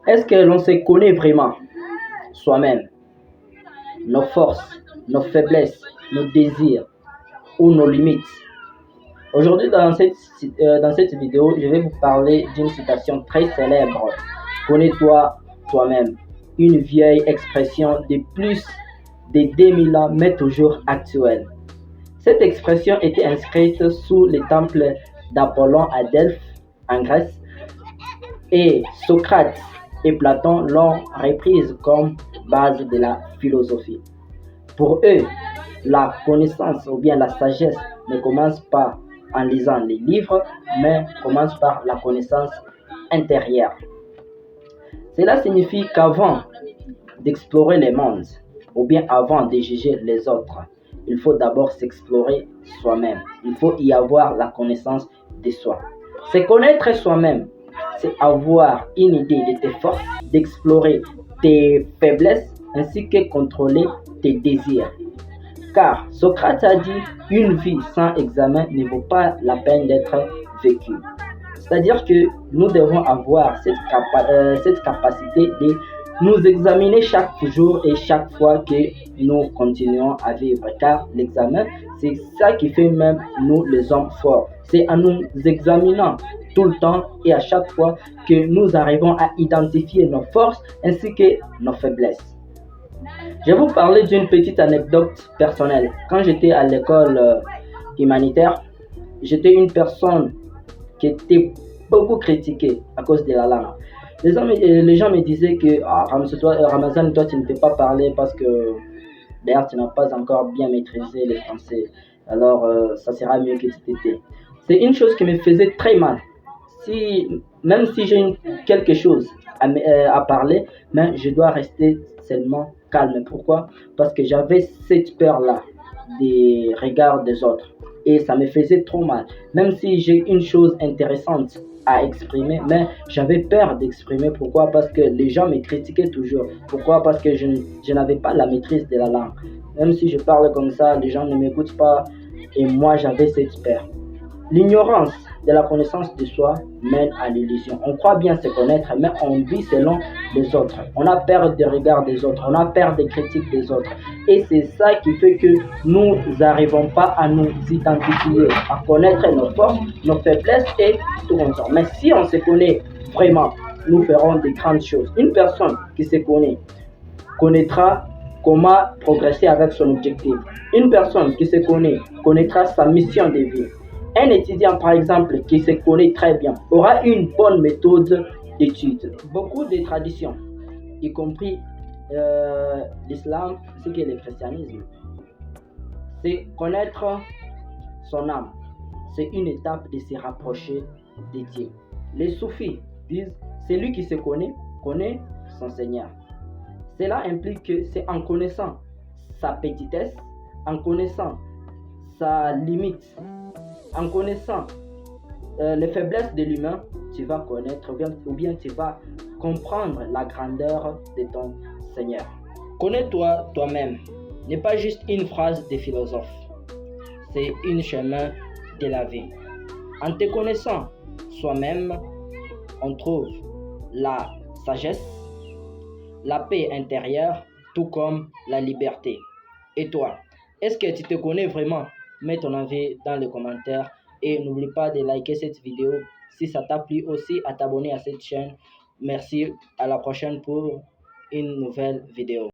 Est-ce que l'on se connaît vraiment soi-même, nos forces, nos faiblesses, nos désirs ou nos limites? Aujourd'hui, dans cette vidéo, je vais vous parler d'une citation très célèbre. Connais-toi toi-même. Une vieille expression de plus de 2000 ans, mais toujours actuelle. Cette expression était inscrite sous les temples d'Apollon à Delphes, en Grèce, et Socrate et Platon l'ont reprise comme base de la philosophie. Pour eux, la connaissance ou bien la sagesse ne commence pas en lisant les livres, mais commence par la connaissance intérieure. Cela signifie qu'avant d'explorer les mondes, ou bien avant de juger les autres, il faut d'abord s'explorer soi-même. Il faut y avoir la connaissance de soi. Se connaître soi-même, c'est avoir une idée de tes forces, d'explorer tes faiblesses, ainsi que contrôler tes désirs. Car Socrate a dit, une vie sans examen ne vaut pas la peine d'être vécue. C'est-à-dire que nous devons avoir cette capacité de nous examiner chaque jour et chaque fois que nous continuons à vivre. Car l'examen, c'est ça qui fait même nous les hommes forts. C'est en nous examinant tout le temps et à chaque fois que nous arrivons à identifier nos forces ainsi que nos faiblesses. Je vais vous parler d'une petite anecdote personnelle. Quand j'étais à l'école humanitaire, j'étais une personne qui était beaucoup critiquée à cause de la langue. Les gens me disaient que Ramazan, toi tu ne peux pas parler parce que d'ailleurs tu n'as pas encore bien maîtrisé le français. Alors ça sera mieux que tu t'étais. C'est une chose qui me faisait très mal. Même si j'ai quelque chose à parler, mais je dois rester seulement calme. Pourquoi? Parce que j'avais cette peur-là des regards des autres et ça me faisait trop mal. Même si j'ai une chose intéressante à exprimer, mais j'avais peur d'exprimer. Pourquoi? Parce que les gens me critiquaient toujours. Pourquoi? Parce que je n'avais pas la maîtrise de la langue. Même si je parle comme ça, les gens ne m'écoutent pas et moi j'avais cette peur. L'ignorance de la connaissance de soi mène à l'illusion. On croit bien se connaître, mais on vit selon les autres. On a peur des regards des autres, on a peur des critiques des autres. Et c'est ça qui fait que nous n'arrivons pas à nous identifier, à connaître nos forces, nos faiblesses et tout comme ça. Mais si on se connaît vraiment, nous ferons de grandes choses. Une personne qui se connaîtra comment progresser avec son objectif. Une personne qui se connaîtra sa mission de vie. Un étudiant, par exemple, qui se connaît très bien, aura une bonne méthode d'étude. Beaucoup de traditions, y compris l'islam ainsi que le christianisme, c'est connaître son âme. C'est une étape de se rapprocher de Dieu. Les soufis disent, celui qui se connaît son Seigneur. Cela implique que c'est en connaissant sa petitesse, en connaissant sa limite, en connaissant les faiblesses de l'humain, tu vas connaître ou bien tu vas comprendre la grandeur de ton Seigneur. Connais-toi toi-même n'est pas juste une phrase de philosophe, c'est un chemin de la vie. En te connaissant soi-même, on trouve la sagesse, la paix intérieure, tout comme la liberté. Et toi, est-ce que tu te connais vraiment? Mets ton avis dans les commentaires et n'oublie pas de liker cette vidéo. Si ça t'a plu aussi, à t'abonner à cette chaîne. Merci, à la prochaine pour une nouvelle vidéo.